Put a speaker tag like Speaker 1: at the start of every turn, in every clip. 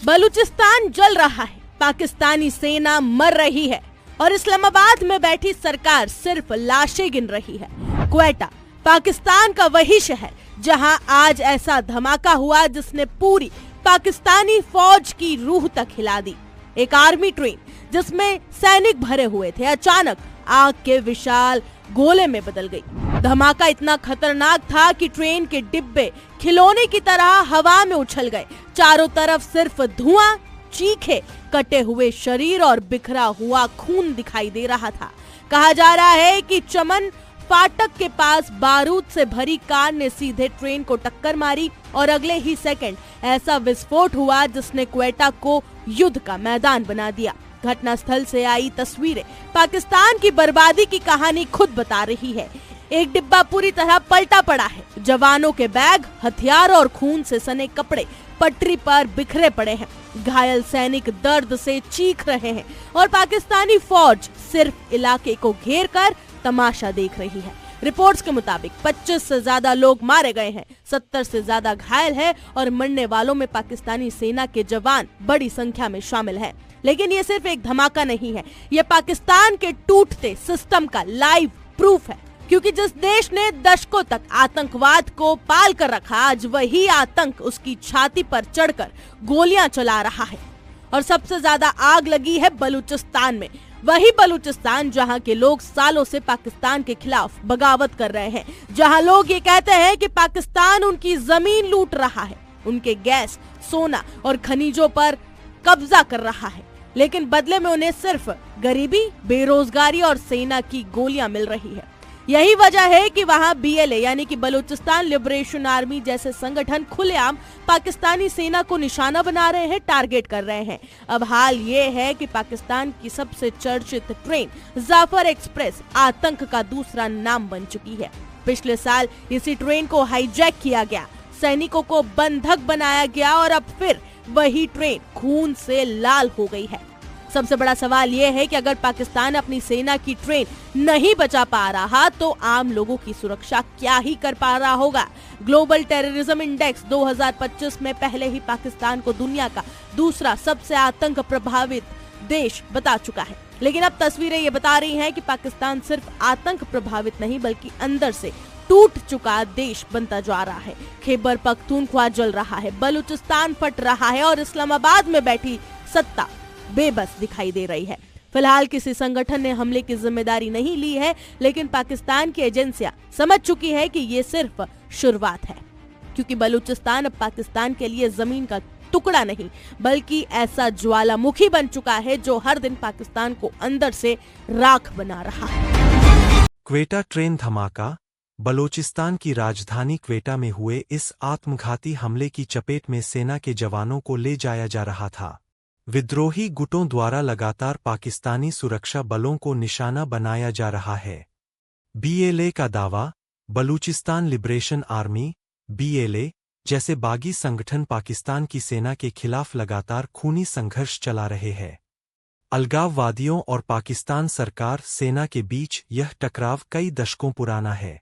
Speaker 1: बलूचिस्तान जल रहा है, पाकिस्तानी सेना मर रही है और इस्लामाबाद में बैठी सरकार सिर्फ लाशें गिन रही है। क्वेटा पाकिस्तान का वही शहर जहां आज ऐसा धमाका हुआ जिसने पूरी पाकिस्तानी फौज की रूह तक हिला दी। एक आर्मी ट्रेन जिसमें सैनिक भरे हुए थे अचानक आग के विशाल गोले में बदल गई। धमाका इतना खतरनाक था कि ट्रेन के डिब्बे खिलौने की तरह हवा में उछल गए। चारों तरफ सिर्फ धुआं, चीखे, कटे हुए शरीर और बिखरा हुआ खून दिखाई दे रहा था। कहा जा रहा है कि चमन फाटक के पास बारूद से भरी कार ने सीधे ट्रेन को टक्कर मारी और अगले ही सेकंड ऐसा विस्फोट हुआ जिसने क्वेटा को युद्ध का मैदान बना दिया। घटनास्थल से आई तस्वीरें पाकिस्तान की बर्बादी की कहानी खुद बता रही है। एक डिब्बा पूरी तरह पलटा पड़ा है। जवानों के बैग, हथियार और खून से सने कपड़े पटरी पर बिखरे पड़े हैं। घायल सैनिक दर्द से चीख रहे हैं और पाकिस्तानी फौज सिर्फ इलाके को घेर कर तमाशा देख रही है। रिपोर्ट्स के मुताबिक 25 से ज्यादा लोग मारे गए हैं, 70 से ज्यादा घायल हैं और मरने वालों में पाकिस्तानी सेना के जवान बड़ी संख्या में शामिल हैं। लेकिन ये सिर्फ एक धमाका नहीं है, ये पाकिस्तान के टूटते सिस्टम का लाइव प्रूफ है। क्योंकि जिस देश ने दशकों तक आतंकवाद को पाल कर रखा, आज वही आतंक उसकी छाती पर चढ़कर गोलियां चला रहा है। और सबसे ज्यादा आग लगी है बलूचिस्तान में। वही बलूचिस्तान जहां के लोग सालों से पाकिस्तान के खिलाफ बगावत कर रहे हैं, जहां लोग ये कहते हैं कि पाकिस्तान उनकी जमीन लूट रहा है, उनके गैस, सोना और खनिजों पर कब्जा कर रहा है, लेकिन बदले में उन्हें सिर्फ गरीबी, बेरोजगारी और सेना की गोलियां मिल रही है। यही वजह है कि वहां BLA यानी कि बलूचिस्तान लिबरेशन आर्मी जैसे संगठन खुलेआम पाकिस्तानी सेना को निशाना बना रहे हैं, टारगेट कर रहे हैं। अब हाल ये है कि पाकिस्तान की सबसे चर्चित ट्रेन जाफर एक्सप्रेस आतंक का दूसरा नाम बन चुकी है। पिछले साल इसी ट्रेन को हाईजैक किया गया, सैनिकों को बंधक बनाया गया और अब फिर वही ट्रेन खून से लाल हो गई है। सबसे बड़ा सवाल यह है कि अगर पाकिस्तान अपनी सेना की ट्रेन नहीं बचा पा रहा तो आम लोगों की सुरक्षा क्या ही कर पा रहा होगा। ग्लोबल टेररिज्म इंडेक्स 2025 में पहले ही पाकिस्तान को दुनिया का दूसरा सबसे आतंक प्रभावित देश बता चुका है। लेकिन अब तस्वीरें ये बता रही हैं कि पाकिस्तान सिर्फ आतंक प्रभावित नहीं बल्कि अंदर से टूट चुका देश बनता जा रहा है। खैबर पख्तूनख्वा जल रहा है, बलूचिस्तान फट रहा है और इस्लामाबाद में बैठी सत्ता बेबस दिखाई दे रही है। फिलहाल किसी संगठन ने हमले की जिम्मेदारी नहीं ली है, लेकिन पाकिस्तान की एजेंसियां समझ चुकी है कि ये सिर्फ शुरुआत है, क्योंकि बलूचिस्तान अब पाकिस्तान के लिए जमीन का टुकड़ा नहीं बल्कि ऐसा ज्वालामुखी बन चुका है जो हर दिन पाकिस्तान को अंदर से राख बना रहा है।
Speaker 2: क्वेटा ट्रेन धमाका। बलूचिस्तान की राजधानी क्वेटा में हुए इस आत्मघाती हमले की चपेट में सेना के जवानों को ले जाया जा रहा था। विद्रोही गुटों द्वारा लगातार पाकिस्तानी सुरक्षा बलों को निशाना बनाया जा रहा है। BLA का दावा, बलूचिस्तान लिबरेशन आर्मी BLA जैसे बागी संगठन पाकिस्तान की सेना के खिलाफ लगातार खूनी संघर्ष चला रहे हैं। अलगाववादियों और पाकिस्तान सरकार सेना के बीच यह टकराव कई दशकों पुराना है।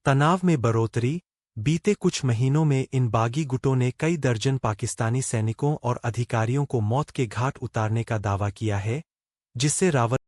Speaker 2: तनाव में बढ़ोतरी। बीते कुछ महीनों में इन बागी गुटों ने कई दर्जन पाकिस्तानी सैनिकों और अधिकारियों को मौत के घाट उतारने का दावा किया है, जिससे रावल